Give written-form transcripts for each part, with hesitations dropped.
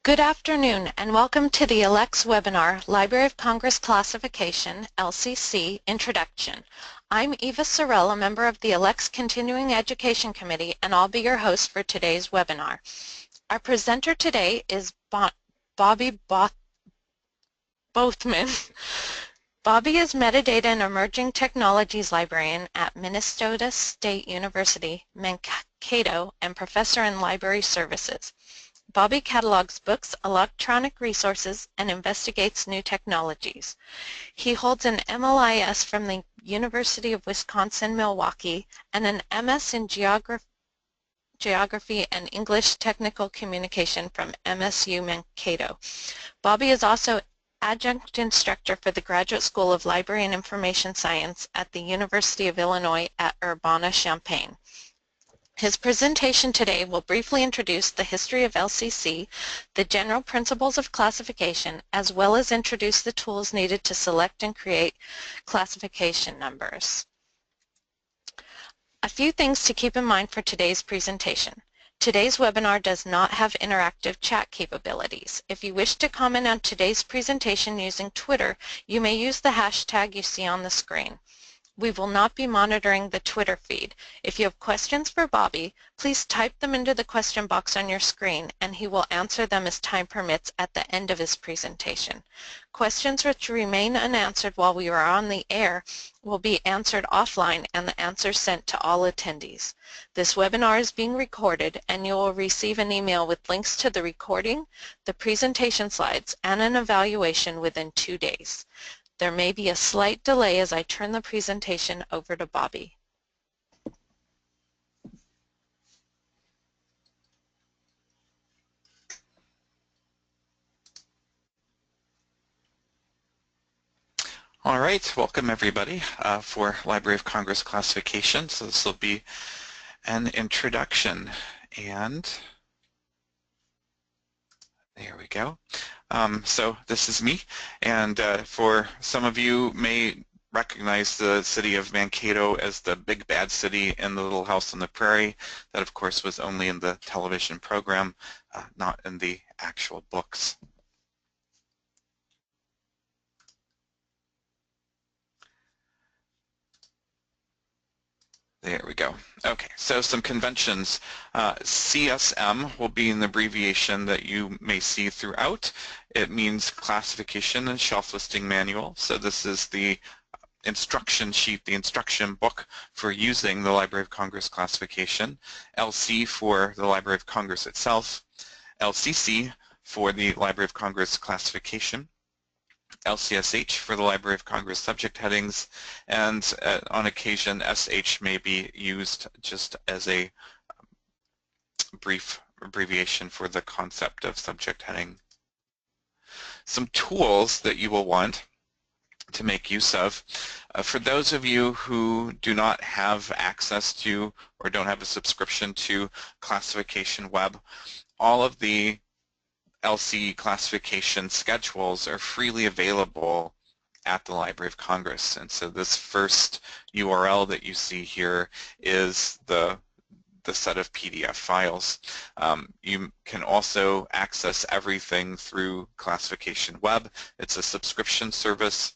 Good afternoon and welcome to the ELECTS webinar, Library of Congress Classification, LCC, Introduction. I'm Eva Sorrell, a member of the ELECTS Continuing Education Committee, and I'll be your host for today's webinar. Our presenter today is Bobby Bothmann. Bobby is Metadata and Emerging Technologies Librarian at Minnesota State University, Mankato, and Professor in Library Services. Bobby catalogs books, electronic resources, and investigates new technologies. He holds an MLIS from the University of Wisconsin-Milwaukee and an MS in Geography and English Technical Communication from MSU Mankato. Bobby is also adjunct instructor for the Graduate School of Library and Information Science at the University of Illinois at Urbana-Champaign. His presentation today will briefly introduce the history of LCC, the general principles of classification, as well as introduce the tools needed to select and create classification numbers. A few things to keep in mind for today's presentation. Today's webinar does not have interactive chat capabilities. If you wish to comment on today's presentation using Twitter, you may use the hashtag you see on the screen. We will not be monitoring the Twitter feed. If you have questions for Bobby, please type them into the question box on your screen and he will answer them as time permits at the end of his presentation. Questions which remain unanswered while we are on the air will be answered offline and the answers sent to all attendees. This webinar is being recorded and you will receive an email with links to the recording, the presentation slides, and an evaluation within 2 days. There may be a slight delay as I turn the presentation over to Bobby. All right, welcome everybody for Library of Congress classification. So this will be an introduction, and there we go. So this is me, and for some of you may recognize the city of Mankato as the big bad city in the Little House on the Prairie. That of course was only in the television program, not in the actual books. There we go. Okay, so some conventions. CSM will be an abbreviation that you may see throughout. It means Classification and Shelflisting Manual. So this is the instruction sheet, the instruction book for using the Library of Congress classification. LC for the Library of Congress itself. LCC for the Library of Congress classification. LCSH for the Library of Congress subject headings, and on occasion SH may be used just as a brief abbreviation for the concept of subject heading. Some tools that you will want to make use of. For those of you who do not have access to or don't have a subscription to Classification Web, all of the LC classification schedules are freely available at the Library of Congress. And so this first URL that you see here is the set of PDF files. You can also access everything through Classification Web. It's a subscription service.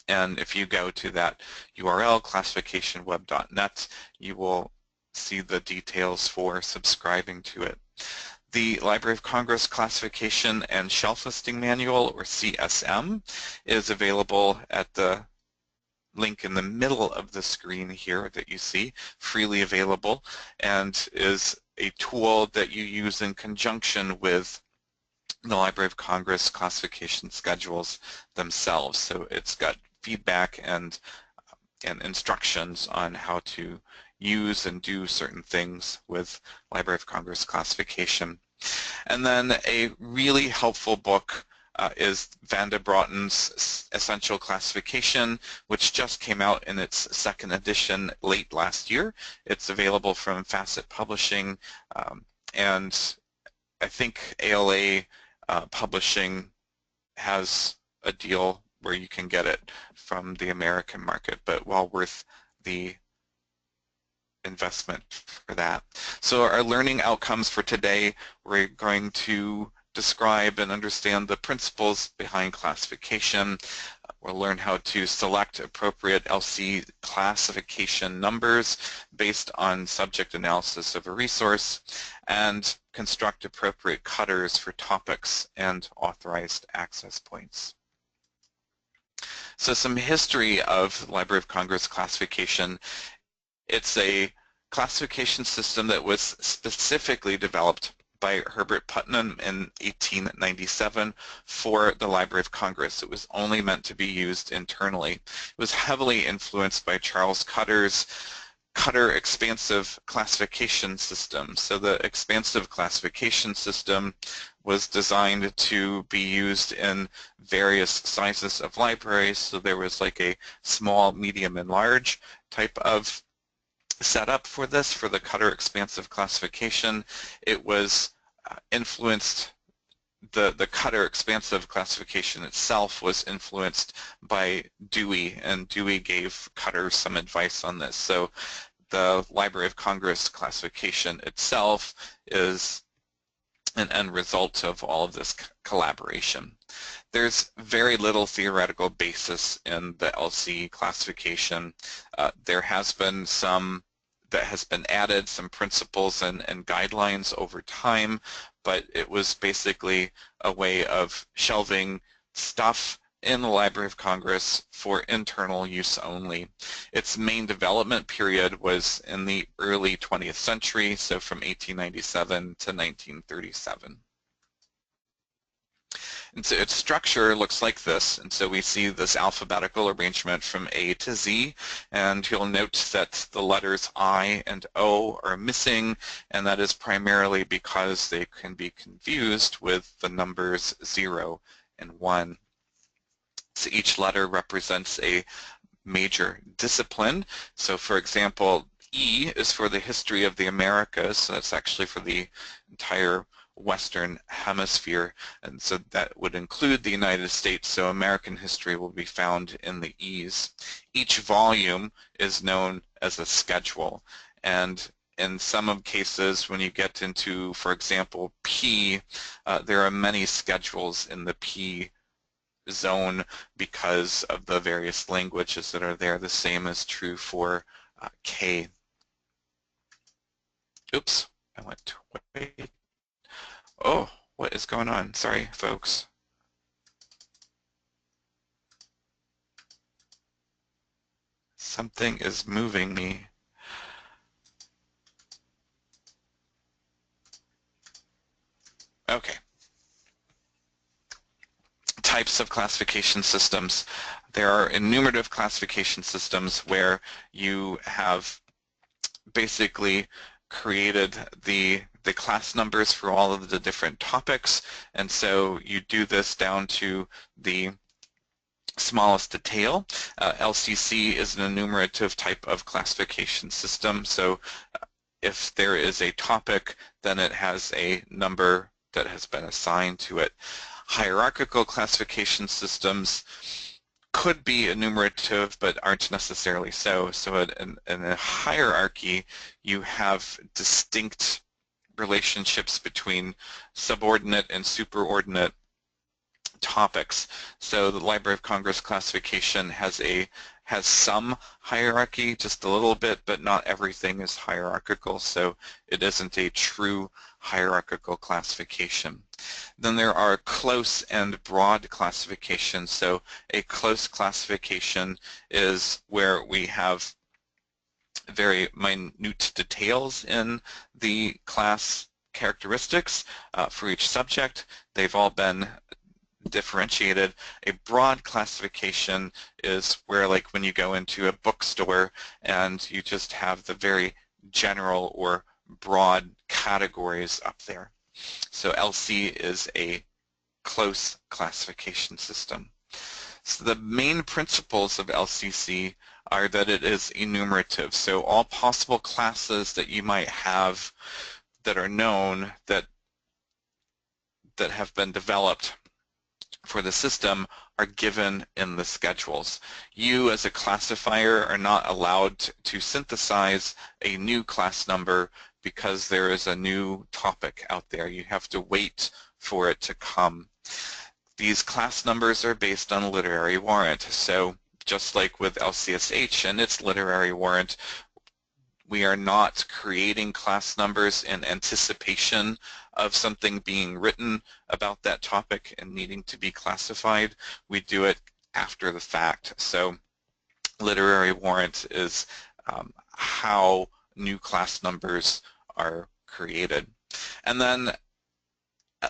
And if you go to that URL, classificationweb.net, you will see the details for subscribing to it. The Library of Congress Classification and Shelflisting Manual, or CSM, is available at the link in the middle of the screen here that you see, freely available, and is a tool that you use in conjunction with the Library of Congress classification schedules themselves. So it's got feedback and instructions on how to use and do certain things with Library of Congress classification. And then a really helpful book is Van de Broughton's Essential Classification, which just came out in its second edition late last year. It's available from Facet Publishing, and I think ALA Publishing has a deal where you can get it from the American market, but well worth the investment for that. So our learning outcomes for today, we're going to describe and understand the principles behind classification. We'll learn how to select appropriate LC classification numbers based on subject analysis of a resource, and construct appropriate cutters for topics and authorized access points. So some history of the Library of Congress classification. It's a classification system that was specifically developed by Herbert Putnam in 1897 for the Library of Congress. It was only meant to be used internally. It was heavily influenced by Charles Cutter's Cutter expansive classification system. So the expansive classification system was designed to be used in various sizes of libraries. So there was like a small, medium, and large type of setup for this, for the Cutter expansive classification. It was influenced, the Cutter expansive classification itself was influenced by Dewey, and Dewey gave Cutter some advice on this. So the Library of Congress classification itself is an end result of all of this collaboration. There's very little theoretical basis in the LC classification. There has been some that has been added, some principles and guidelines over time, but it was basically a way of shelving stuff in the Library of Congress for internal use only. Its main development period was in the early 20th century, so from 1897 to 1937. And so its structure looks like this, and so we see this alphabetical arrangement from A to Z, and you'll note that the letters I and O are missing, and that is primarily because they can be confused with the numbers 0 and 1. So each letter represents a major discipline. So for example, E is for the history of the Americas, so that's actually for the entire Western Hemisphere, and so that would include the United States, so American history will be found in the E's. Each volume is known as a schedule, and in some cases when you get into, for example, P, there are many schedules in the P zone because of the various languages that are there. The same is true for K. Oops, I went way. Oh, what is going on? Sorry, folks. Something is moving me. Okay. Types of classification systems. There are enumerative classification systems where you have basically created the class numbers for all of the different topics, and so you do this down to the smallest detail. LCC is an enumerative type of classification system, so if there is a topic, then it has a number that has been assigned to it. Hierarchical classification systems could be enumerative but aren't necessarily so. So in a hierarchy, you have distinct relationships between subordinate and superordinate topics. So the Library of Congress classification has some hierarchy, just a little bit, but not everything is hierarchical, so it isn't a true hierarchical classification. Then there are close and broad classifications. So a close classification is where we have very minute details in the class characteristics for each subject. They've all been differentiated. A broad classification is where, like, when you go into a bookstore and you just have the very general or broad categories up there. So LC is a close classification system. So the main principles of LCC are that it is enumerative. So all possible classes that you might have that are known, that have been developed for the system, are given in the schedules. You as a classifier are not allowed to synthesize a new class number because there is a new topic out there. You have to wait for it to come. These class numbers are based on literary warrant, so just like with LCSH and its literary warrant, we are not creating class numbers in anticipation of something being written about that topic and needing to be classified. We do it after the fact. So literary warrant is how new class numbers are created. And then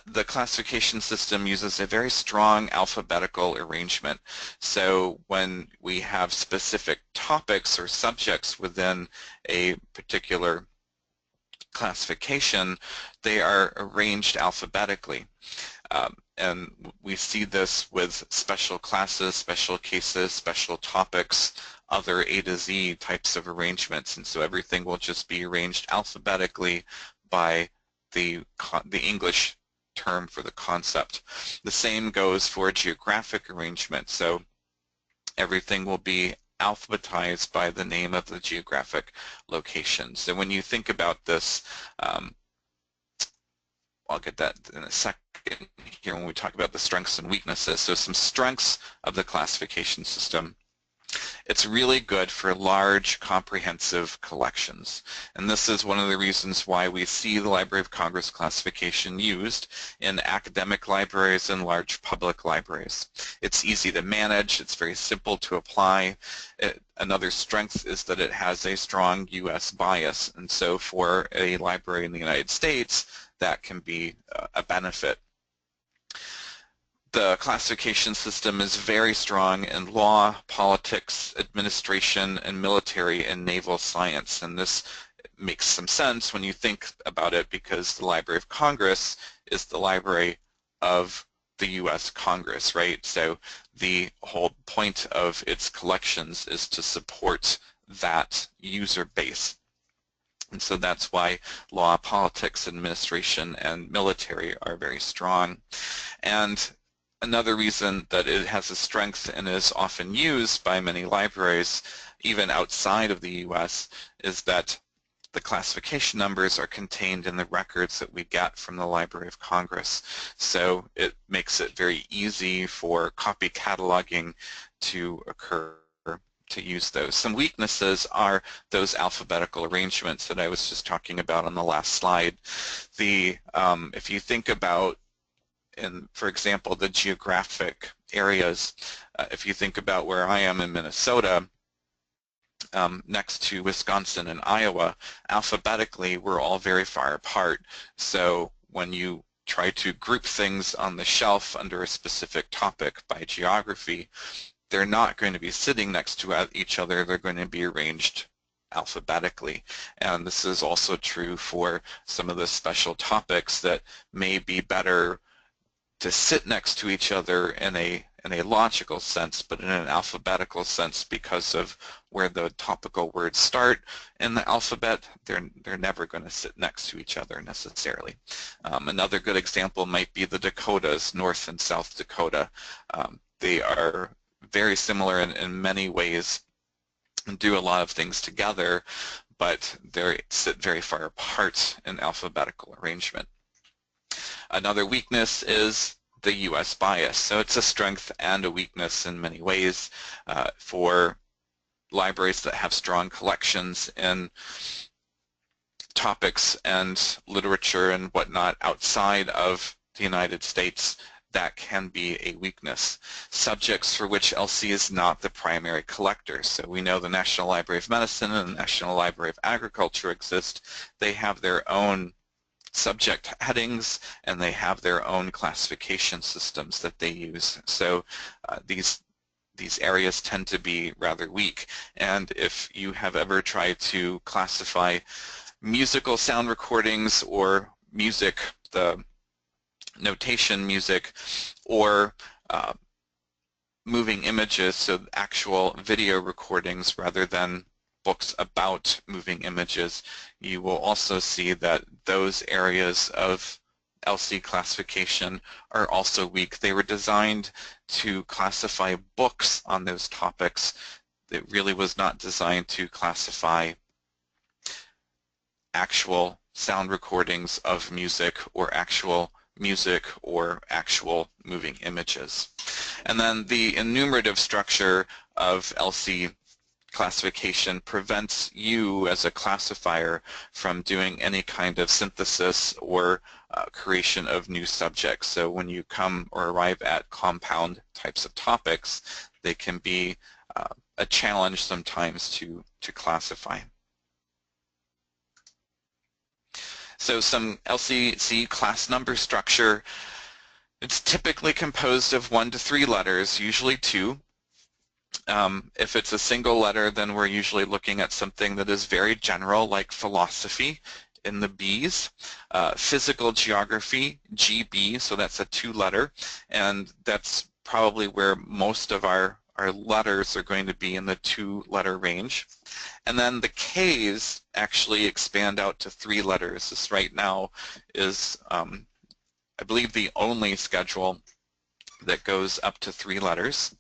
the classification system uses a very strong alphabetical arrangement. So when we have specific topics or subjects within a particular classification, they are arranged alphabetically. And we see this with special classes, special cases, special topics, other A to Z types of arrangements. And so everything will just be arranged alphabetically by the English term for the concept. The same goes for geographic arrangement. So everything will be alphabetized by the name of the geographic location. So when you think about this, I'll get that in a second here when we talk about the strengths and weaknesses. So some strengths of the classification system. It's really good for large, comprehensive collections. And this is one of the reasons why we see the Library of Congress classification used in academic libraries and large public libraries. It's easy to manage, it's very simple to apply. Another strength is that it has a strong U.S. bias, and so for a library in the United States, that can be a benefit. The classification system is very strong in law, politics, administration, and military and naval science. And this makes some sense when you think about it, because the Library of Congress is the library of the U.S. Congress, right? So the whole point of its collections is to support that user base. And so that's why law, politics, administration, and military are very strong. And another reason that it has a strength and is often used by many libraries, even outside of the U.S., is that the classification numbers are contained in the records that we get from the Library of Congress. So it makes it very easy for copy cataloging to occur, to use those. Some weaknesses are those alphabetical arrangements that I was just talking about on the last slide. If you think about, for example, the geographic areas, if you think about where I am in Minnesota, next to Wisconsin and Iowa, alphabetically we're all very far apart. So when you try to group things on the shelf under a specific topic by geography, they're not going to be sitting next to each other, they're going to be arranged alphabetically. And this is also true for some of the special topics that may be better to sit next to each other in a logical sense, but in an alphabetical sense, because of where the topical words start in the alphabet, they're never going to sit next to each other necessarily. Another good example might be the Dakotas, North and South Dakota. They are very similar in many ways and do a lot of things together, but they sit very far apart in alphabetical arrangement. Another weakness is the U.S. bias. So it's a strength and a weakness in many ways for libraries that have strong collections in topics and literature and whatnot outside of the United States. That can be a weakness. Subjects for which LC is not the primary collector. So we know the National Library of Medicine and the National Library of Agriculture exist. They have their own subject headings and they have their own classification systems that they use. So these areas tend to be rather weak. And if you have ever tried to classify musical sound recordings or music, the notation music, or moving images, so actual video recordings rather than books about moving images, you will also see that those areas of LC classification are also weak. They were designed to classify books on those topics. It really was not designed to classify actual sound recordings of music or actual music or actual moving images. And then the enumerative structure of LC classification prevents you as a classifier from doing any kind of synthesis or creation of new subjects. So when you come or arrive at compound types of topics, they can be a challenge sometimes to classify. So some LCC class number structure, it's typically composed of 1 to 3 letters, usually 2. If it's a single letter, then we're usually looking at something that is very general, like philosophy in the B's. Physical geography, GB, so that's a 2-letter, and that's probably where most of our letters are going to be in the 2-letter range. And then the K's actually expand out to 3 letters. This right now is, I believe, the only schedule that goes up to 3 letters.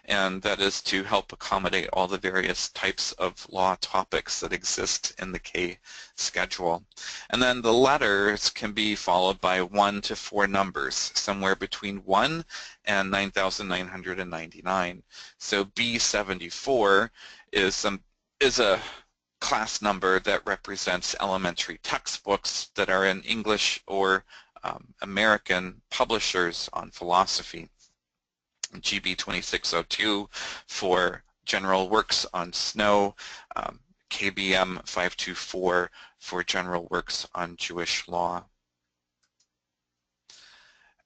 And that is to help accommodate all the various types of law topics that exist in the K schedule. And then the letters can be followed by 1 to 4 numbers, somewhere between 1 and 9,999. So B74 is a class number that represents elementary textbooks that are in English or American publishers on philosophy. GB 2602 for general works on snow, KBM 524 for general works on Jewish law.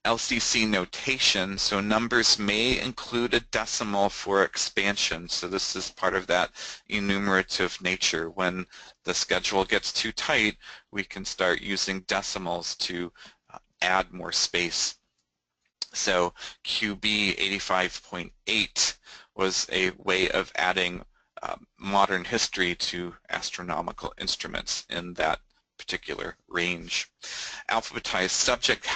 LCC notation, so numbers may include a decimal for expansion, so this is part of that enumerative nature. When the schedule gets too tight, we can start using decimals to add more space. So QB 85.8 was a way of adding modern history to astronomical instruments in that particular range. Alphabetized subject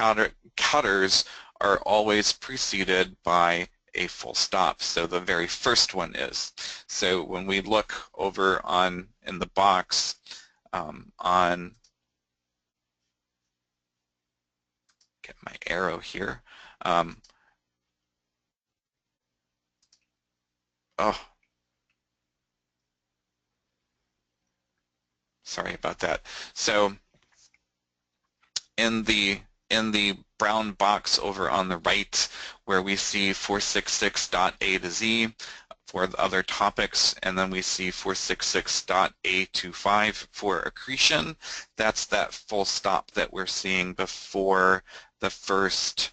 cutters are always preceded by a full stop, so the very first one is. So when we look over in the box get my arrow here. Sorry about that. So in the brown box over on the right, where we see 466.A to Z for the other topics, and then we see 466.A25 for accretion, that's that full stop that we're seeing before the first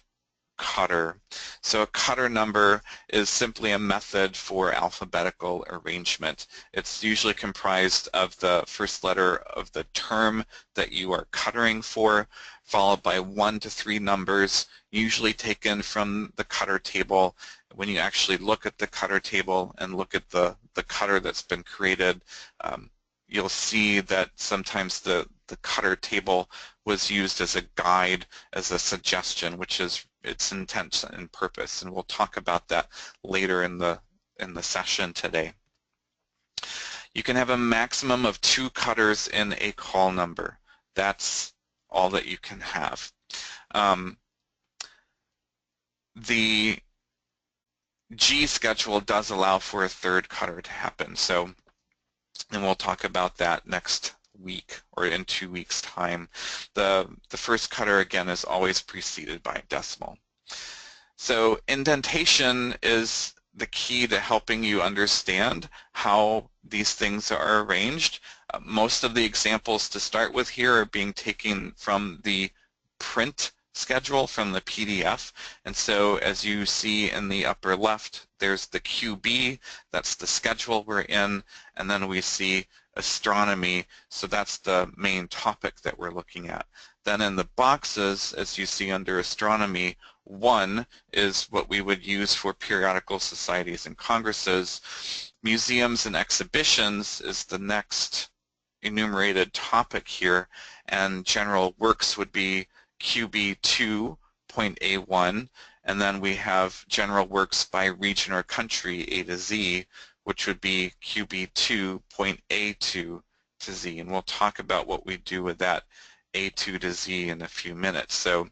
cutter. So a cutter number is simply a method for alphabetical arrangement. It's usually comprised of the first letter of the term that you are cuttering for, followed by 1 to 3 numbers, usually taken from the cutter table. When you actually look at the cutter table and look at the cutter that's been created, you'll see that sometimes the cutter table was used as a guide, as a suggestion, which is its intent and purpose, and we'll talk about that later in the session today. You can have a maximum of 2 cutters in a call number. That's all that you can have. The G schedule does allow for a 3rd cutter to happen, and we'll talk about that next week or in 2 weeks' time. The first cutter again is always preceded by a decimal. So indentation is the key to helping you understand how these things are arranged. Most of the examples to start with here are being taken from the print schedule from the PDF, and so as you see in the upper left, there's the QB, that's the schedule we're in, and then we see astronomy, so that's the main topic that we're looking at. Then in the boxes, as you see under astronomy, 1 is what we would use for periodical societies and congresses. Museums and exhibitions is the next enumerated topic here, and general works would be QB2.A1, and then we have general works by region or country, A to Z, which would be QB2.A2 to Z, and we'll talk about what we do with that A2 to Z in a few minutes. So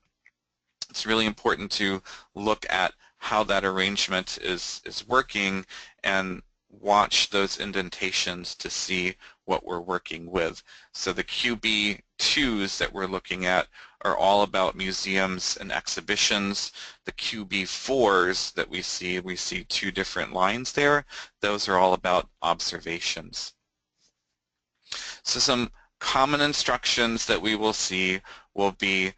It's really important to look at how that arrangement is working and watch those indentations to see what we're working with. So the QB2s that we're looking at are all about museums and exhibitions. The QB4s that we see two different lines there. Those are all about observations. So some common instructions that we will see will be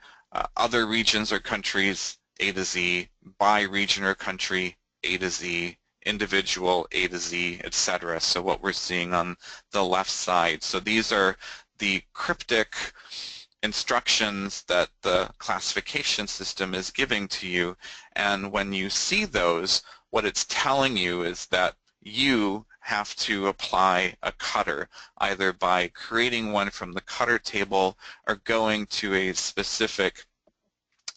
other regions or countries, A to Z, by region or country, A to Z, individual, A to Z, etc. So what we're seeing on the left side. So these are the cryptic instructions that the classification system is giving to you, and when you see those, what it's telling you is that you have to apply a cutter, either by creating one from the cutter table or going to a specific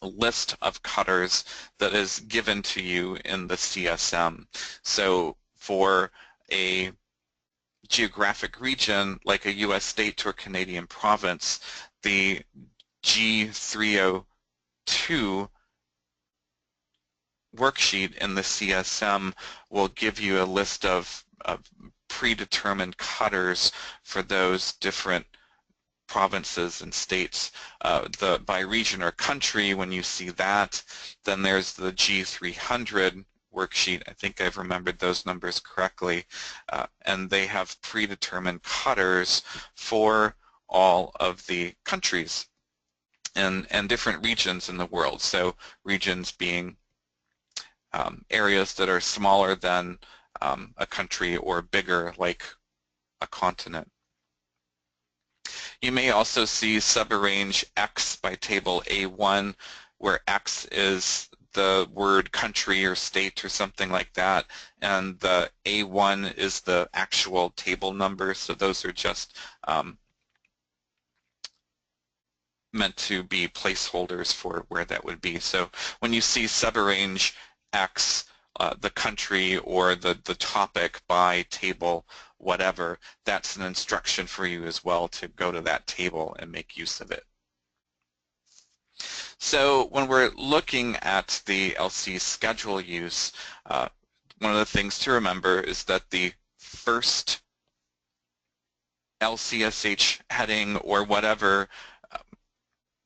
list of cutters that is given to you in the CSM. So for a geographic region like a U.S. state or Canadian province, the G302 worksheet in the CSM will give you a list of predetermined cutters for those different provinces and states. By region or country, when you see that, then there's the G300 worksheet. I think I've remembered those numbers correctly, and they have predetermined cutters for all of the countries and different regions in the world. So regions being areas that are smaller than a country or bigger like a continent. You may also see subarrange X by table A1, where X is the word country or state or something like that, and the A1 is the actual table number, so those are just meant to be placeholders for where that would be. So when you see subarrange X, the country or the topic by table whatever, that's an instruction for you as well to go to that table and make use of it. So when we're looking at the LC schedule use, one of the things to remember is that the first LCSH heading or whatever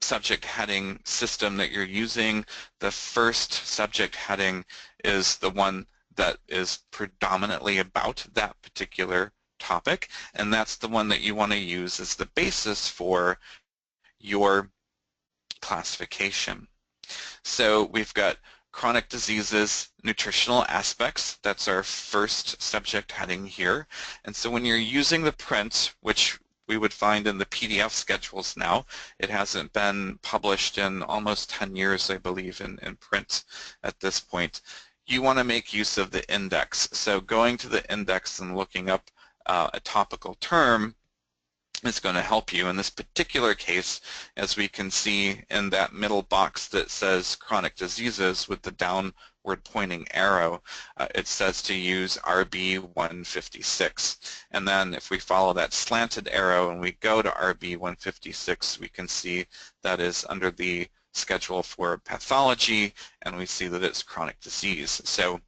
subject heading system that you're using, the first subject heading is the one that is predominantly about that particular topic, and that's the one that you want to use as the basis for your classification. So we've got chronic diseases, nutritional aspects. That's our first subject heading here. And so when you're using the print, which we would find in the PDF schedules now, it hasn't been published in almost 10 years, I believe, in print at this point, you want to make use of the index. So going to the index and looking up a topical term is going to help you. In this particular case, as we can see in that middle box that says chronic diseases with the downward pointing arrow, it says to use RB 156. And then if we follow that slanted arrow and we go to RB 156, we can see that is under the schedule for pathology, and we see that it's chronic disease. So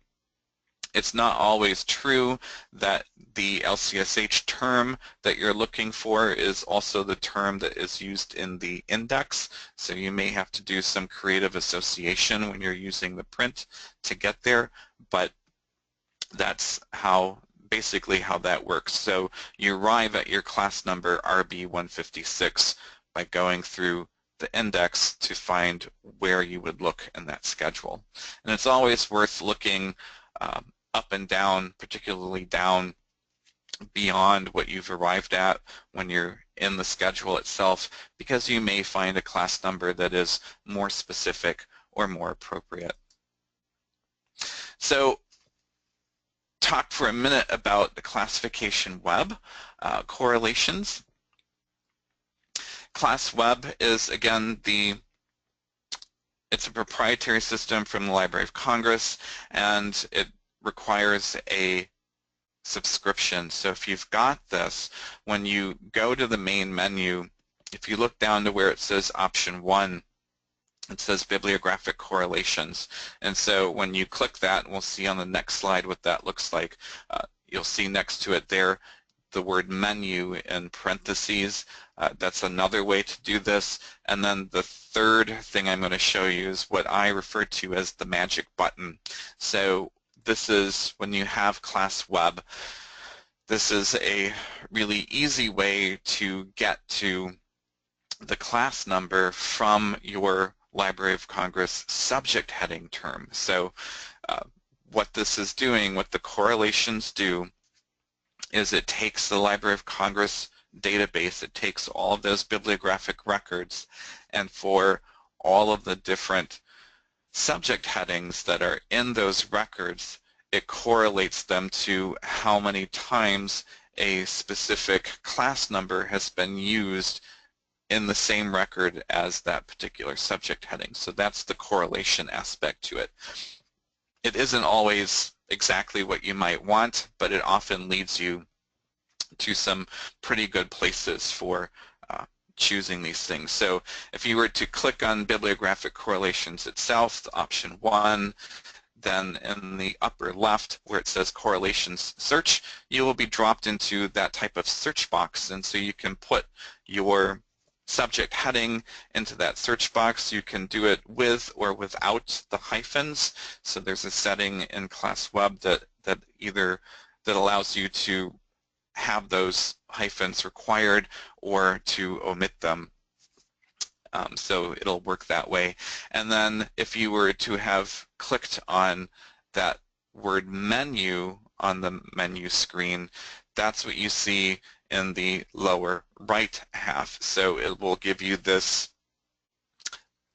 it's not always true that the LCSH term that you're looking for is also the term that is used in the index, so you may have to do some creative association when you're using the print to get there, but that's basically how that works. So you arrive at your class number RB156 by going through the index to find where you would look in that schedule. And it's always worth looking up and down, particularly down beyond what you've arrived at when you're in the schedule itself, because you may find a class number that is more specific or more appropriate. So talk for a minute about the classification web correlations. Class Web is, again, it's a proprietary system from the Library of Congress, and it requires a subscription. So if you've got this, when you go to the main menu, if you look down to where it says option 1, It says bibliographic correlations. And so when you click that, we'll see on the next slide what that looks like. You'll see next to it there the word menu in parentheses. That's another way to do this. And then the third thing I'm going to show you is what I refer to as the magic button. So this is when you have Class Web. This is a really easy way to get to the class number from your Library of Congress subject heading term. So what this is doing, what the correlations do, is it takes the Library of Congress database, it takes all of those bibliographic records, and for all of the different subject headings that are in those records, it correlates them to how many times a specific class number has been used in the same record as that particular subject heading. So that's the correlation aspect to it. It isn't always exactly what you might want, but it often leads you to some pretty good places for choosing these things. So if you were to click on bibliographic correlations itself, the option 1, then in the upper left where it says correlations search, you will be dropped into that type of search box, and so you can put your subject heading into that search box. You can do it with or without the hyphens. So there's a setting in Class Web that allows you to have those hyphens required or to omit them. So it'll work that way. And then if you were to have clicked on that word menu on the menu screen, that's what you see in the lower right half. So it will give you this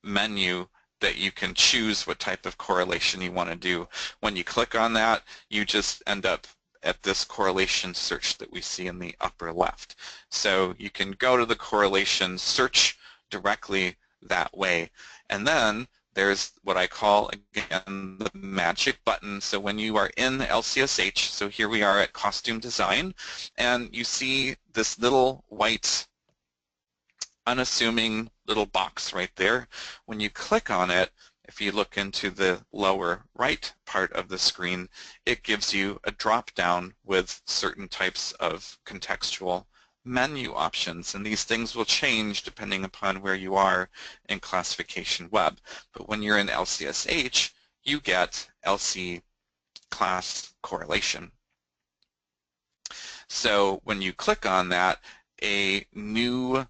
menu that you can choose what type of correlation you want to do. When you click on that, you just end up at this correlation search that we see in the upper left. So you can go to the correlation search directly that way. And then there's what I call, again, the magic button. So when you are in LCSH, so here we are at costume design, and you see this little white unassuming little box right there. When you click on it, if you look into the lower right part of the screen, it gives you a drop-down with certain types of contextual menu options, and these things will change depending upon where you are in Classification Web. But when you're in LCSH, you get LC class correlation. So when you click on that, a new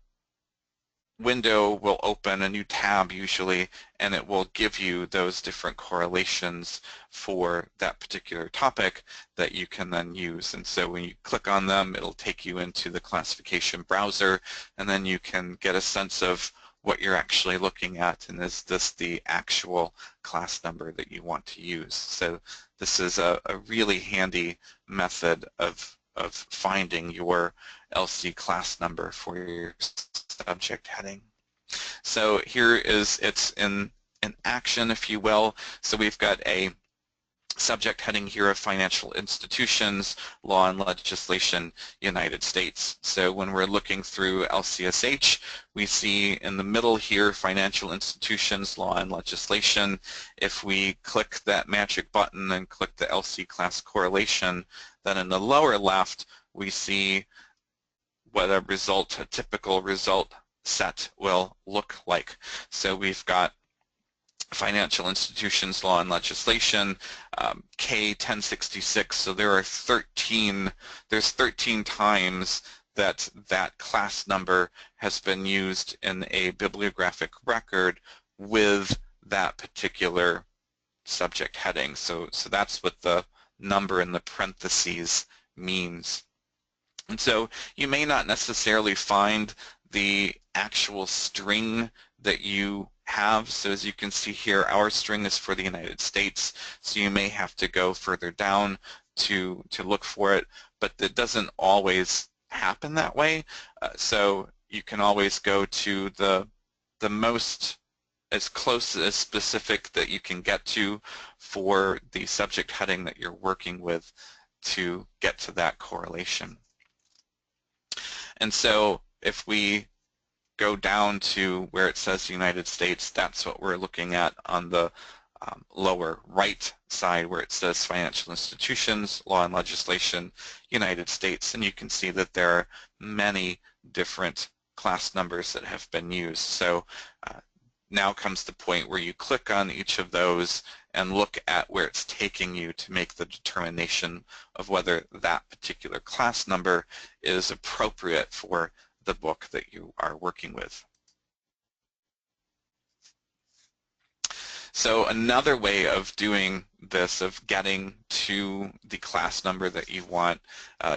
window will open, a new tab usually, and it will give you those different correlations for that particular topic that you can then use. And so when you click on them, it'll take you into the classification browser, and then you can get a sense of what you're actually looking at, and is this the actual class number that you want to use. So this is a really handy method of finding your LC class number for your subject heading. So here it's in action, if you will. So we've got a subject heading here of financial institutions, law and legislation, United States. So when we're looking through LCSH, we see in the middle here financial institutions, law and legislation. If we click that magic button and click the LC class correlation, then in the lower left we see what a typical result set will look like. So we've got financial institutions, law and legislation, K1066, so there's 13 times that class number has been used in a bibliographic record with that particular subject heading. So that's what the number in the parentheses means. And so you may not necessarily find the actual string that you have. So as you can see here, our string is for the United States, so you may have to go further down to look for it, but it doesn't always happen that way. So you can always go to the most as close as specific that you can get to for the subject heading that you're working with to get to that correlation. And so if we go down to where it says United States, that's what we're looking at on the lower right side where it says financial institutions, law and legislation, United States, and you can see that there are many different class numbers that have been used. So now comes the point where you click on each of those and look at where it's taking you to make the determination of whether that particular class number is appropriate for the book that you are working with. So another way of doing this, of getting to the class number that you want,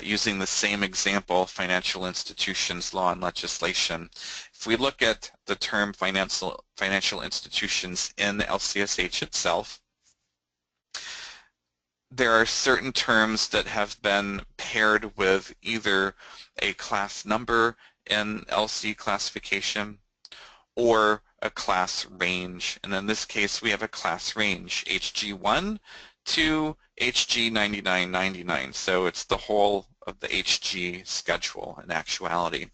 using the same example, financial institutions, law and legislation, if we look at the term financial institutions in LCSH itself, there are certain terms that have been paired with either a class number in LC classification or a class range. And in this case, we have a class range, HG1 to HG9999. So it's the whole of the HG schedule in actuality.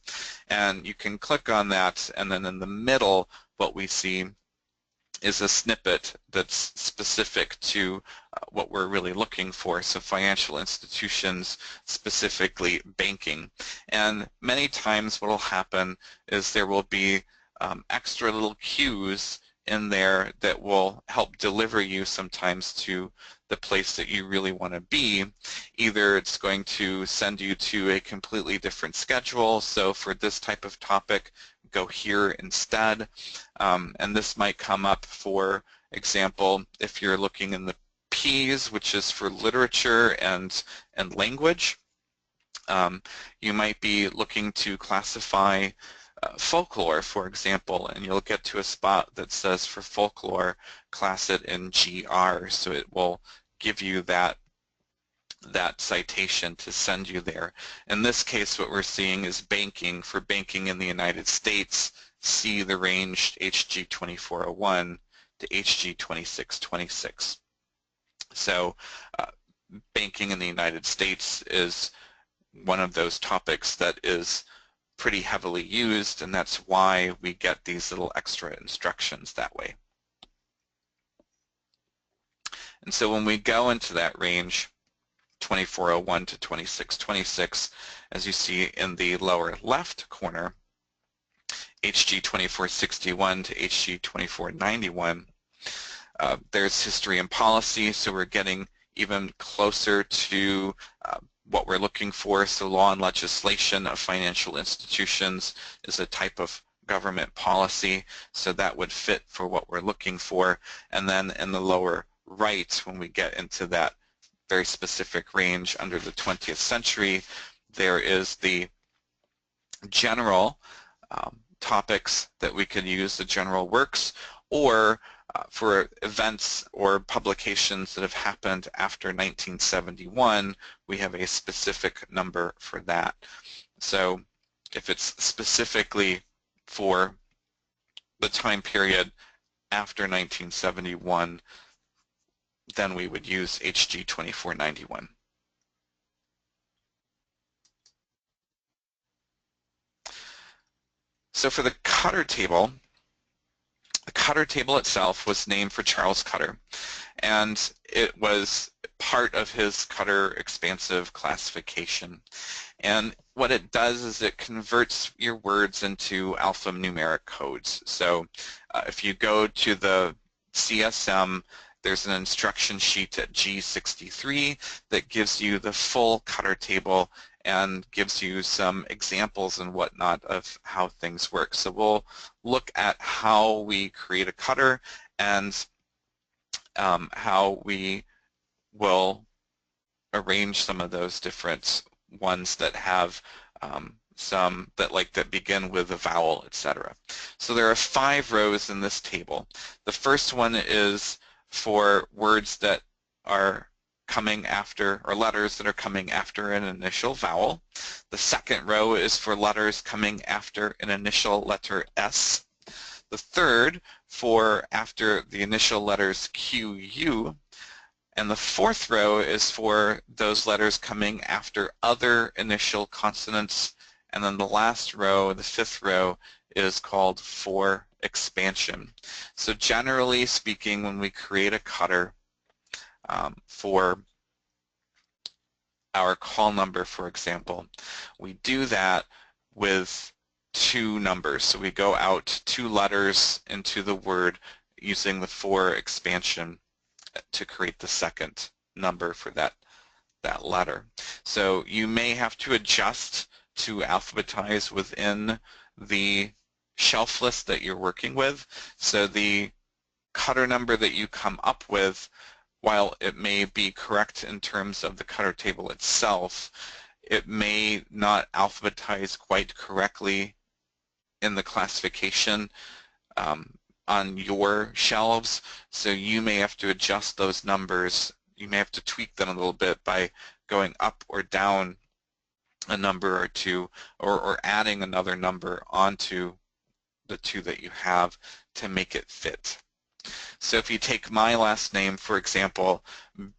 And you can click on that, and then in the middle, what we see is a snippet that's specific to what we're really looking for, so financial institutions, specifically banking. And many times what will happen is there will be extra little cues in there that will help deliver you sometimes to the place that you really want to be. Either it's going to send you to a completely different schedule, so for this type of topic, go here instead. And this might come up, for example, if you're looking in the P's, which is for literature and language. You might be looking to classify folklore, for example, and you'll get to a spot that says for folklore, class it in GR, so it will give you that citation to send you there. In this case, what we're seeing is banking. For banking in the United States, see the range HG2401 to HG2626. So banking in the United States is one of those topics that is pretty heavily used, and that's why we get these little extra instructions that way. And so when we go into that range, 2401 to 2626, as you see in the lower left corner, HG2461 to HG2491, there's history and policy, so we're getting even closer to what we're looking for. So law and legislation of financial institutions is a type of government policy, so that would fit for what we're looking for. And then in the lower right, when we get into that very specific range under the 20th century, there is the general topics that we can use, the general works, or for events or publications that have happened after 1971, we have a specific number for that. So if it's specifically for the time period after 1971, then we would use HG2491. So for the Cutter table, the Cutter table itself was named for Charles Cutter, and it was part of his Cutter expansive classification. And what it does is it converts your words into alphanumeric codes. So if you go to the CSM, there's an instruction sheet at G63 that gives you the full Cutter table and gives you some examples and whatnot of how things work. So we'll look at how we create a Cutter and how we will arrange some of those different ones that have some that begin with a vowel, etc. So there are 5 rows in this table. The first one is for words that are coming after, or letters that are coming after an initial vowel. The second row is for letters coming after an initial letter S. The third for after the initial letters Q, U. And the fourth row is for those letters coming after other initial consonants. And then the last row, the 5th row, is called for expansion. So generally speaking, when we create a cutter for our call number, for example, we do that with two numbers. So we go out two letters into the word using the for expansion to create the second number for that letter. So you may have to adjust to alphabetize within the shelf list that you're working with. So the cutter number that you come up with, while it may be correct in terms of the cutter table itself, it may not alphabetize quite correctly in the classification on your shelves. So you may have to adjust those numbers. You may have to tweak them a little bit by going up or down a number or two, or adding another number onto the two that you have to make it fit. So if you take my last name, for example,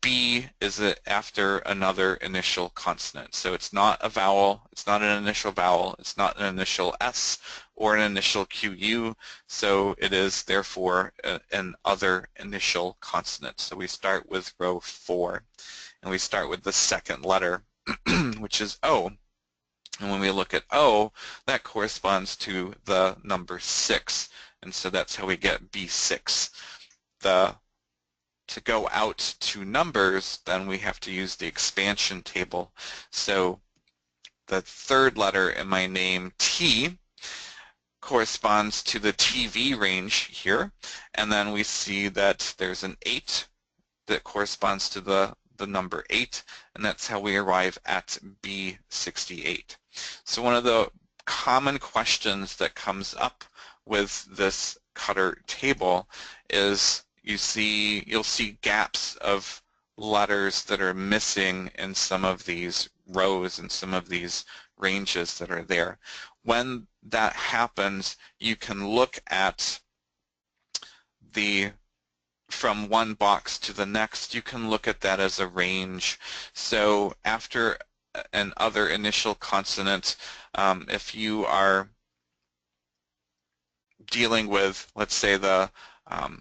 B is after another initial consonant. So it's not a vowel, it's not an initial vowel, it's not an initial S or an initial QU, so it is therefore an other initial consonant. So we start with row 4, and we start with the second letter, which is O. And when we look at O, that corresponds to the number 6, and so that's how we get B6. To go out to numbers, then we have to use the expansion table. So the third letter in my name, T, corresponds to the TV range here, and then we see that there's an 8 that corresponds to the number 8, and that's how we arrive at B68. So one of the common questions that comes up with this cutter table is you'll see gaps of letters that are missing in some of these rows and some of these ranges that are there. When that happens, you can look at from one box to the next, you can look at that as a range. So after an other initial consonant, if you are dealing with, let's say, the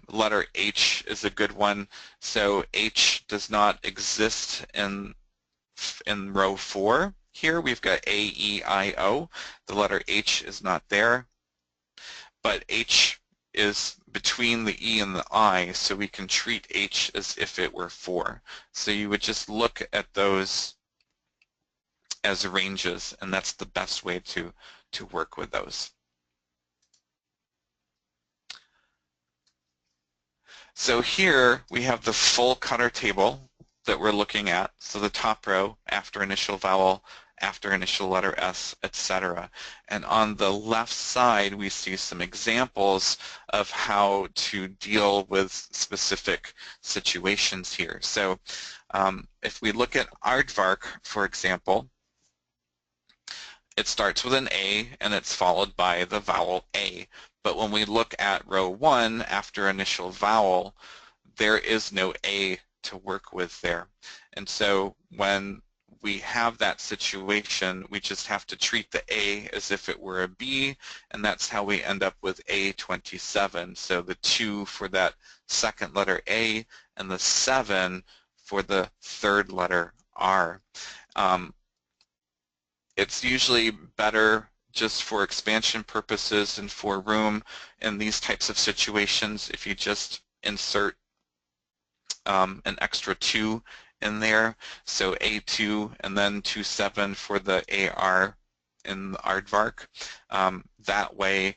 letter H is a good one. So H does not exist in row 4 here. We've got A, E, I, O. The letter H is not there, but H is between the E and the I, so we can treat H as if it were 4. So you would just look at those as ranges, and that's the best way to work with those. So here we have the full cutter table that we're looking at. So the top row, after initial vowel, after initial letter S, etc. And on the left side, we see some examples of how to deal with specific situations here. So if we look at aardvark, for example, it starts with an A and it's followed by the vowel A. But when we look at row 1, after initial vowel, there is no A to work with there. And so when we have that situation, we just have to treat the A as if it were a B, and that's how we end up with A27. So the 2 for that second letter A and the 7 for the third letter R. It's usually better just for expansion purposes and for room in these types of situations if you just insert an extra 2 in there. So A2 and then 27 for the AR in the aardvark. That way,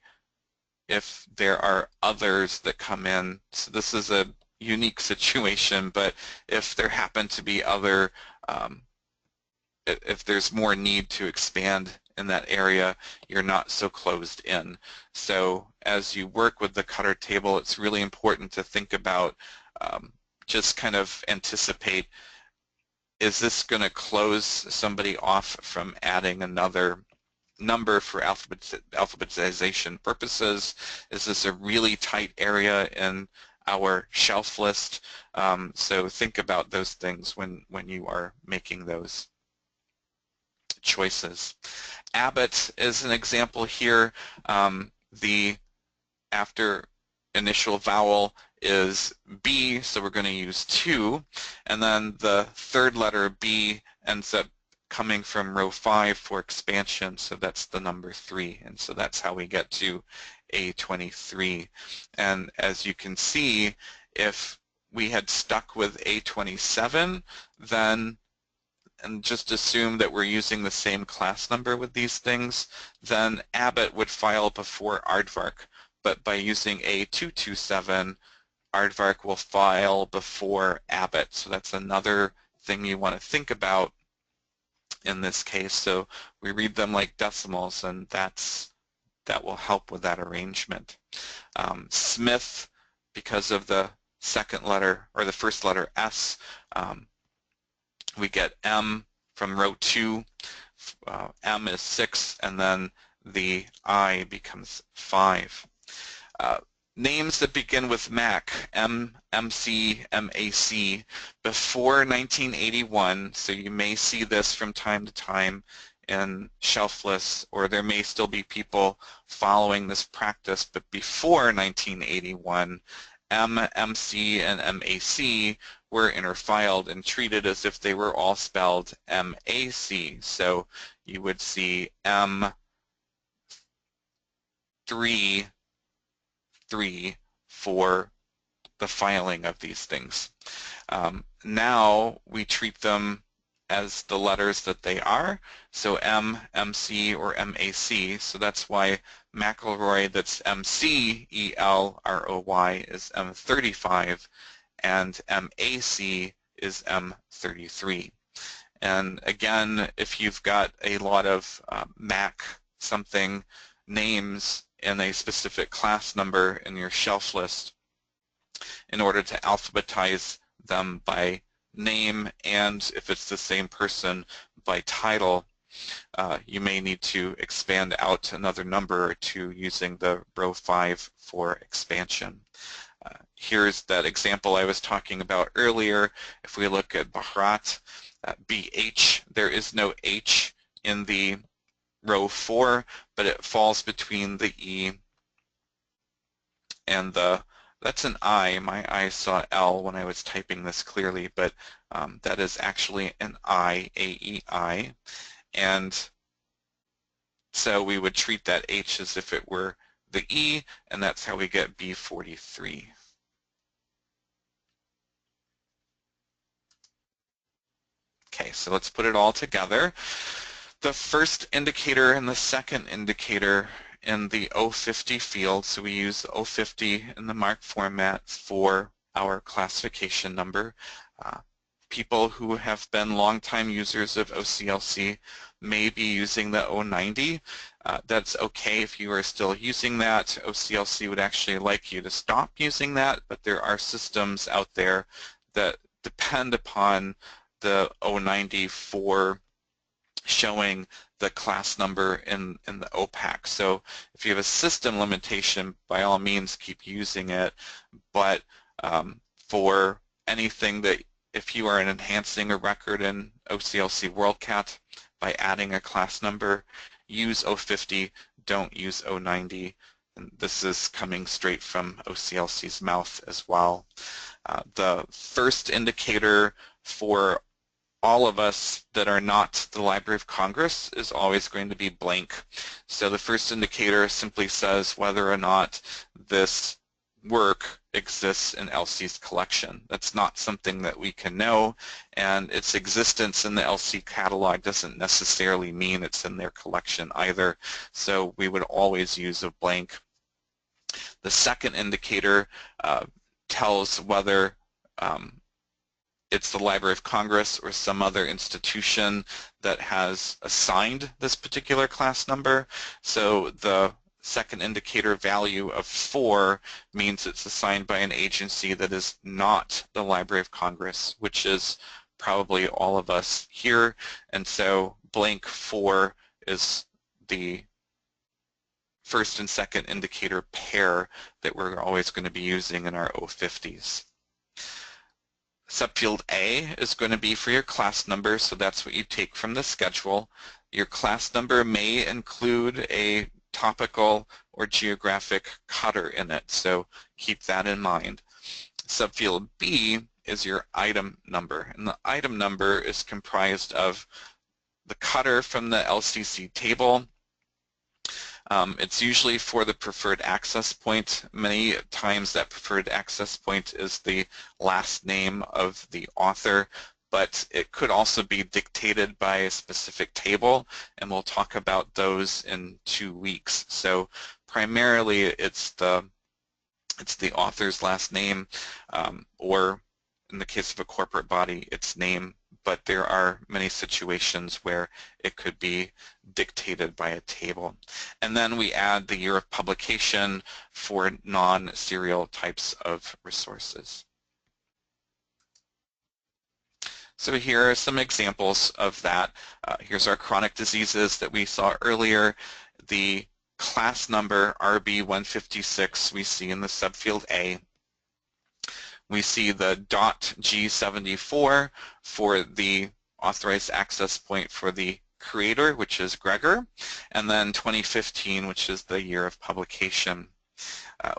if there are others that come in, so this is a unique situation, but if there happen to be other, if there's more need to expand in that area, you're not so closed in. So as you work with the cutter table, it's really important to think about, just kind of anticipate, is this going to close somebody off from adding another number for alphabetization purposes? Is this a really tight area in our shelf list? So think about those things when you are making those choices. Abbott is an example here. the after initial vowel is B, so we're going to use 2, and then the third letter B ends up coming from row 5 for expansion, so that's the number 3, and so that's how we get to A23. And as you can see, if we had stuck with A27, then, and just assume that we're using the same class number with these things, then Abbott would file before Aardvark. But by using A227, Aardvark will file before Abbott. So that's another thing you want to think about in this case. So we read them like decimals, and that will help with that arrangement. Smith, because of the second letter, or the first letter S, we get M from row 2. M is 6, and then the I becomes 5. Names that begin with MAC, M, MC, MAC, before 1981, so you may see this from time to time in shelf lists, or there may still be people following this practice, but before 1981, M, MC, and MAC were interfiled and treated as if they were all spelled MAC. So you would see M3 for the filing of these things. Now we treat them as the letters that they are, so M, MC, or MAC, so that's why McElroy, that's M-C-E-L-R-O-Y, is M35, and MAC is M33. And again, if you've got a lot of MAC something names and a specific class number in your shelf list, in order to alphabetize them by name, and if it's the same person, by title, you may need to expand out another number or two using the row 5 for expansion. Here's that example I was talking about earlier. If we look at Bharat, BH, there is no H in the row 4, but it falls between the E and the, that's an I. My eye saw L when I was typing this clearly, but that is actually an I, A-E-I. And so we would treat that H as if it were the E, and that's how we get B43. Okay, so let's put it all together. The first indicator and the second indicator in the O50 field, so we use O50 in the MARC format for our classification number. People who have been longtime users of OCLC may be using the O90. That's okay if you are still using that. OCLC would actually like you to stop using that, but there are systems out there that depend upon the O90 for showing the class number in the OPAC. So if you have a system limitation, by all means keep using it, but for anything that, if you are enhancing a record in OCLC WorldCat by adding a class number, use O50, don't use O90. And this is coming straight from OCLC's mouth as well. The first indicator for all of us that are not the Library of Congress is always going to be blank. So the first indicator simply says whether or not this work exists in LC's collection. That's not something that we can know, and its existence in the LC catalog doesn't necessarily mean it's in their collection either, so we would always use a blank. The second indicator tells whether it's the Library of Congress or some other institution that has assigned this particular class number. So the second indicator value of 4 means it's assigned by an agency that is not the Library of Congress, which is probably all of us here. And so blank 4 is the first and second indicator pair that we're always going to be using in our O50s. Subfield A is going to be for your class number, so that's what you take from the schedule. Your class number may include a topical or geographic cutter in it, so keep that in mind. Subfield B is your item number, and the item number is comprised of the cutter from the LCC table. It's usually for the preferred access point. Many times that preferred access point is the last name of the author, but it could also be dictated by a specific table, and we'll talk about those in 2 weeks. So primarily it's the author's last name, or in the case of a corporate body, its name, but there are many situations where it could be dictated by a table. And then we add the year of publication for non-serial types of resources. So here are some examples of that. Here's our chronic diseases that we saw earlier. The class number RB156 we see in the subfield A. We see the .G74 for the authorized access point for the creator, which is Gregor, and then 2015, which is the year of publication.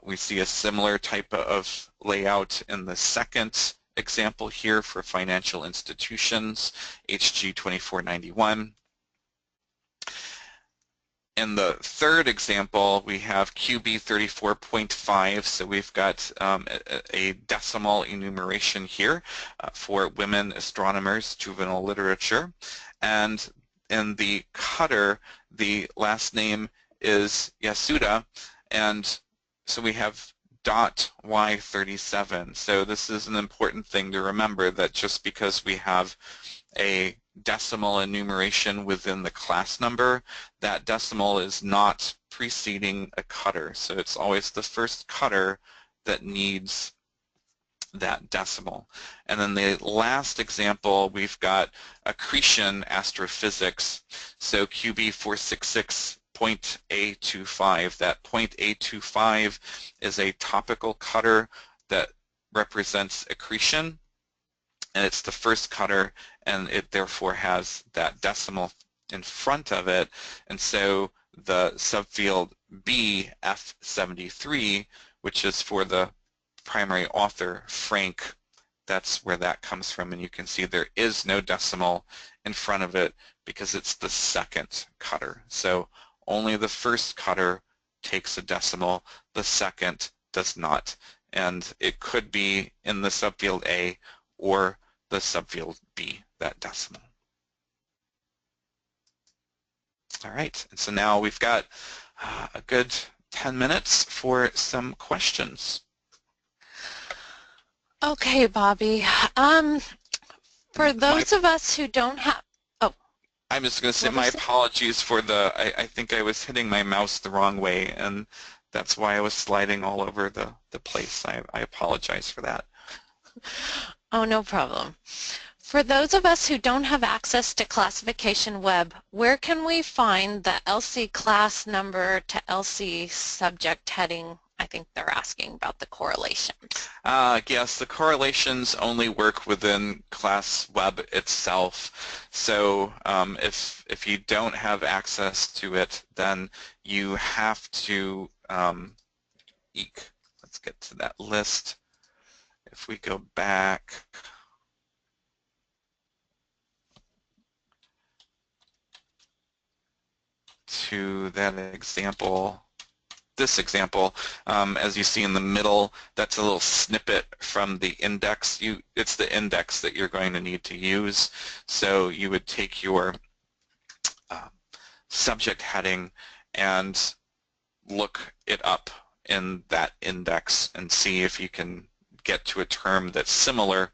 We see a similar type of layout in the second example here for financial institutions, HG 2491. In the third example, we have QB 34.5, so we've got a decimal enumeration here for women astronomers, juvenile literature. And in the cutter, the last name is Yasuda, and so we have .Y37. So this is an important thing to remember, that just because we have a decimal enumeration within the class number, that decimal is not preceding a cutter. So it's always the first cutter that needs that decimal. And then the last example, we've got accretion astrophysics. So QB 466 .A25. That .A25 is a topical cutter that represents accretion, and it's the first cutter, and it therefore has that decimal in front of it. And so the subfield B, F73, which is for the primary author, Frank, that's where that comes from, and you can see there is no decimal in front of it because it's the second cutter. So only the first cutter takes a decimal, the second does not. And it could be in the subfield A or the subfield B, that decimal. All right, and so now we've got a good 10 minutes for some questions. Okay, Bobby. For those of us who don't have, I'm just going to say my apologies for the, I think I was hitting my mouse the wrong way, and that's why I was sliding all over the place. I apologize for that. Oh, no problem. For those of us who don't have access to Classification Web, where can we find the LC class number to LC subject heading? I think they're asking about the correlations. Yes, the correlations only work within Class Web itself. So if you don't have access to it, then you have to, let's get to that list. If we go back, to that example, this example, as you see in the middle, that's a little snippet from the index. It's the index that you're going to need to use. So you would take your subject heading and look it up in that index and see if you can get to a term that's similar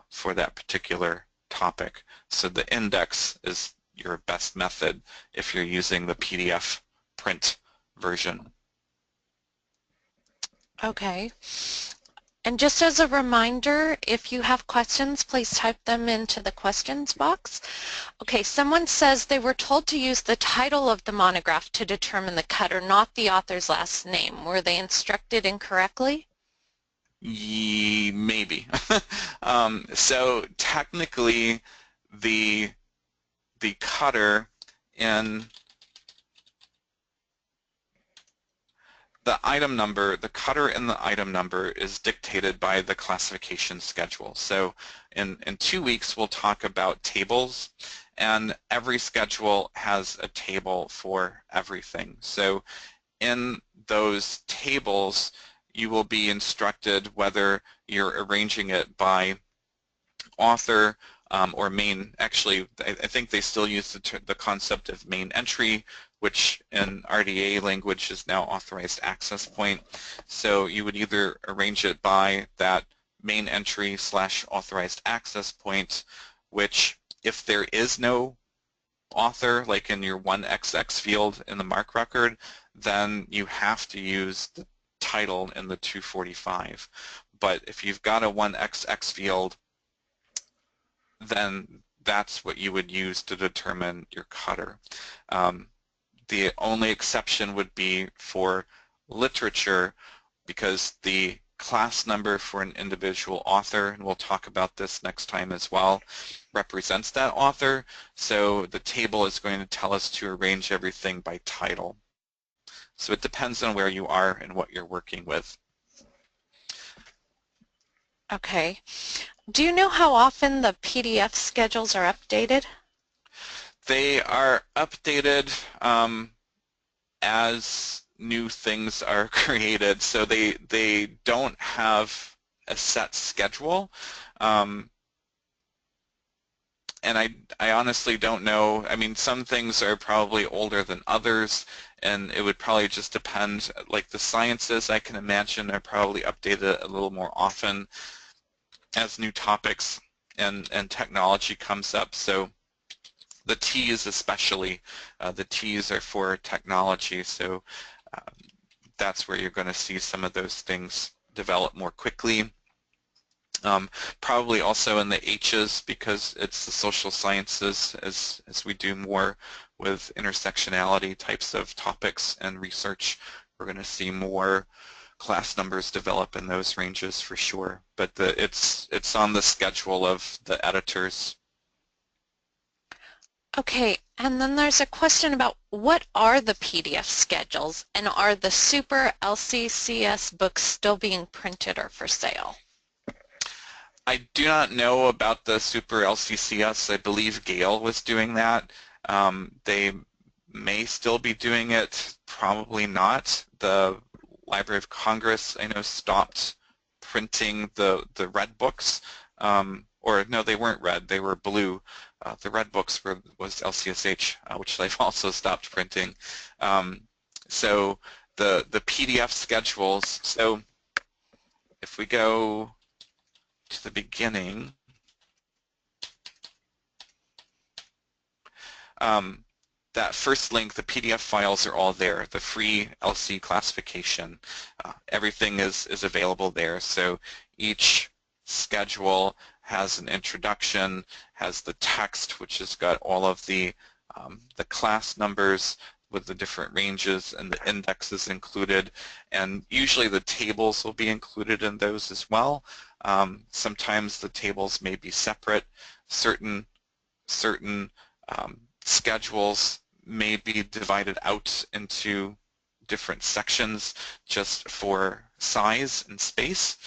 for that particular topic. So the index is your best method if you're using the PDF print version. Okay. And just as a reminder, if you have questions, please type them into the questions box. Okay, someone says they were told to use the title of the monograph to determine the cutter, not the author's last name. Were they instructed incorrectly? Maybe. So technically, the cutter in the item number, the cutter in the item number is dictated by the classification schedule. So in 2 weeks we'll talk about tables, and every schedule has a table for everything. So in those tables you will be instructed whether you're arranging it by author or main. Actually, I think they still use the concept of main entry, which in RDA language is now authorized access point. So you would either arrange it by that main entry / authorized access point, which if there is no author, like in your 1XX field in the MARC record, then you have to use the title in the 245. But if you've got a 1XX field, then that's what you would use to determine your cutter. The only exception would be for literature, because the class number for an individual author, and we'll talk about this next time as well, represents that author. So the table is going to tell us to arrange everything by title. So it depends on where you are and what you're working with. Okay. Do you know how often the PDF schedules are updated? They are updated as new things are created, so they don't have a set schedule. And I honestly don't know. I mean, some things are probably older than others, and it would probably just depend. Like the sciences, I can imagine, are probably updated a little more often as new topics and technology comes up. So the T's especially, the T's are for technology, so that's where you're going to see some of those things develop more quickly. Probably also in the H's, because it's the social sciences, as we do more with intersectionality types of topics and research, we're going to see more class numbers develop in those ranges for sure. But it's on the schedule of the editors. Okay, and then there's a question about what are the PDF schedules, and are the Super LCCS books still being printed or for sale? I do not know about the Super LCCS. I believe Gale was doing that. They may still be doing it, probably not. The Library of Congress, I know, stopped printing the red books, or no, they weren't red, they were blue. The red books was LCSH, which they've also stopped printing. So the PDF schedules, so if we go to the beginning, that first link, the PDF files are all there, the free LC classification. Everything is available there. So each schedule has an introduction, has the text, which has got all of the class numbers with the different ranges and the indexes included, and usually the tables will be included in those as well. Sometimes the tables may be separate. Certain schedules may be divided out into different sections just for size and space.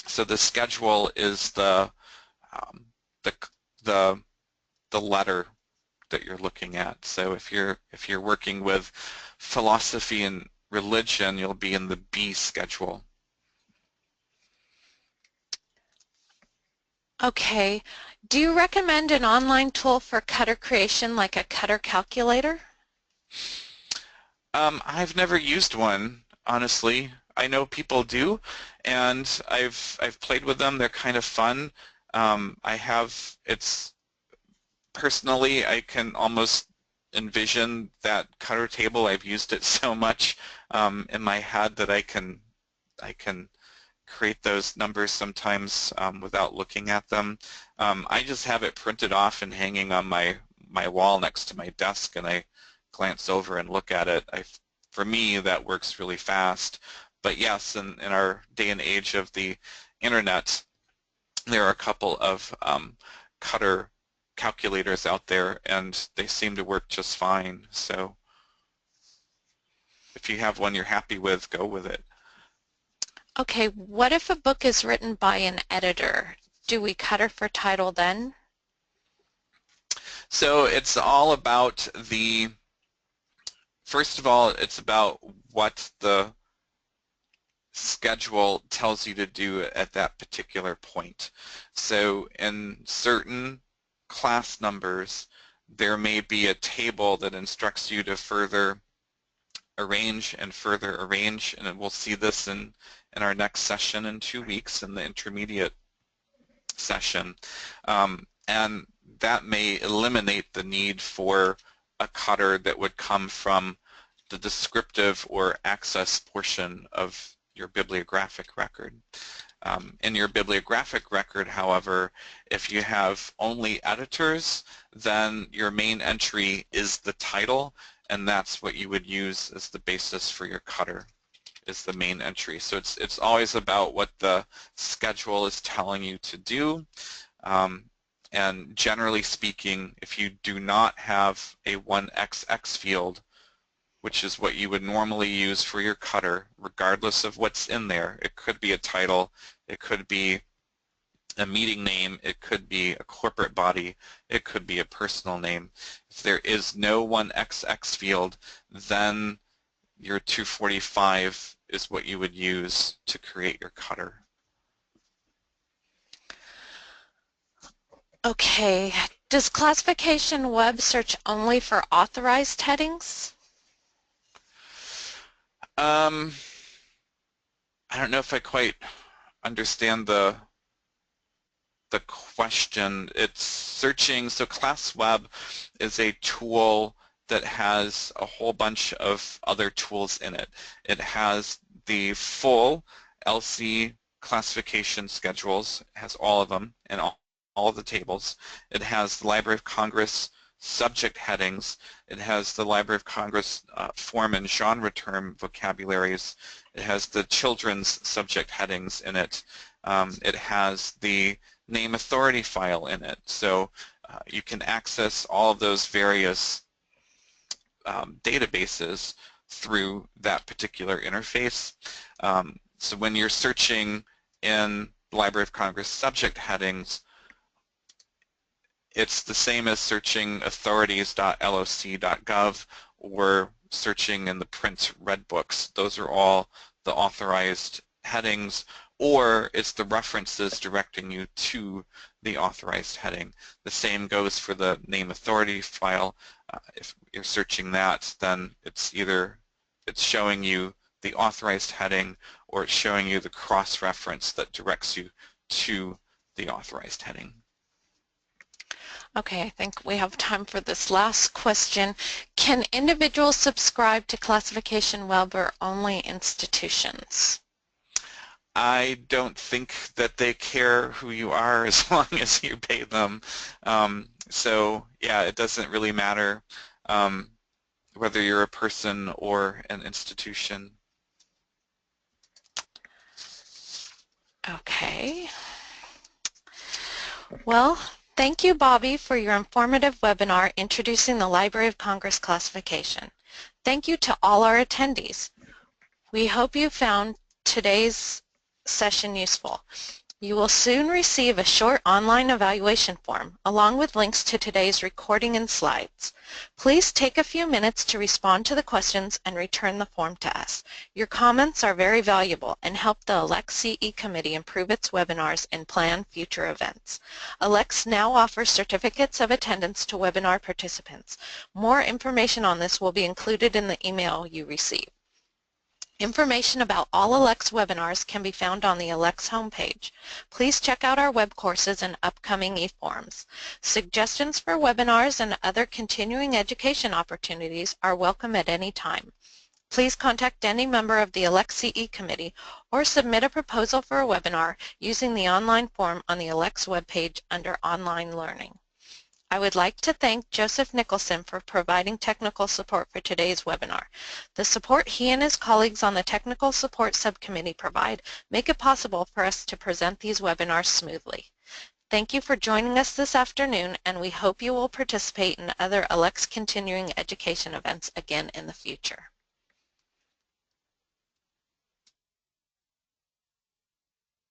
So the schedule is the letter that you're looking at. So if you're working with philosophy and religion, you'll be in the B schedule. Okay. Do you recommend an online tool for cutter creation like a cutter calculator? I've never used one, honestly. I know people do, and I've played with them. They're kind of fun. Personally, I can almost envision that cutter table. I've used it so much in my head that I can create those numbers sometimes without looking at them. I just have it printed off and hanging on my wall next to my desk, and I glance over and look at it. For me, that works really fast. But yes, in our day and age of the internet, there are a couple of cutter calculators out there, and they seem to work just fine. So if you have one you're happy with, go with it. Okay, what if a book is written by an editor? Do we cut her for title then? So it's all about first of all, it's about what the schedule tells you to do at that particular point. So in certain class numbers, there may be a table that instructs you to further arrange and further arrange, and we'll see this in our next session in 2 weeks in the intermediate session. And that may eliminate the need for a cutter that would come from the descriptive or access portion of your bibliographic record. In your bibliographic record, however, if you have only editors, then your main entry is the title, and that's what you would use as the basis for your cutter, is the main entry. So it's always about what the schedule is telling you to do. And generally speaking, if you do not have a 1XX field, which is what you would normally use for your cutter, regardless of what's in there. It could be a title, it could be a meeting name, it could be a corporate body, it could be a personal name. If there is no 1XX field, then your 245 is what you would use to create your cutter. Okay, does classification web search only for authorized headings? I don't know if I quite understand the question. It's searching, so ClassWeb is a tool that has a whole bunch of other tools in it. It has the full LC classification schedules, it has all of them and all of the tables. It has the Library of Congress subject headings. It has the Library of Congress form and genre term vocabularies. It has the children's subject headings in it. It has the name authority file in it. So you can access all of those various databases through that particular interface. So when you're searching in the Library of Congress subject headings, it's the same as searching Authorities.loc.gov or searching in the print red books. Those are all the authorized headings, or it's the references directing you to the authorized heading. The same goes for the name authority file. If you're searching that, then it's either showing you the authorized heading or it's showing you the cross-reference that directs you to the authorized heading. Okay, I think we have time for this last question. Can individuals subscribe to Classification Web or only institutions? I don't think that they care who you are as long as you pay them. So yeah, it doesn't really matter whether you're a person or an institution. Okay. Well, thank you, Bobby, for your informative webinar introducing the Library of Congress classification. Thank you to all our attendees. We hope you found today's session useful. You will soon receive a short online evaluation form along with links to today's recording and slides. Please take a few minutes to respond to the questions and return the form to us. Your comments are very valuable and help the LCC committee improve its webinars and plan future events. LCC now offers certificates of attendance to webinar participants. More information on this will be included in the email you receive. Information about all LCC webinars can be found on the LCC homepage. Please check out our web courses and upcoming e-forums. Suggestions for webinars and other continuing education opportunities are welcome at any time. Please contact any member of the LCC committee or submit a proposal for a webinar using the online form on the LCC webpage under Online Learning. I would like to thank Joseph Nicholson for providing technical support for today's webinar. The support he and his colleagues on the Technical Support Subcommittee provide make it possible for us to present these webinars smoothly. Thank you for joining us this afternoon, and we hope you will participate in other LCC continuing education events again in the future.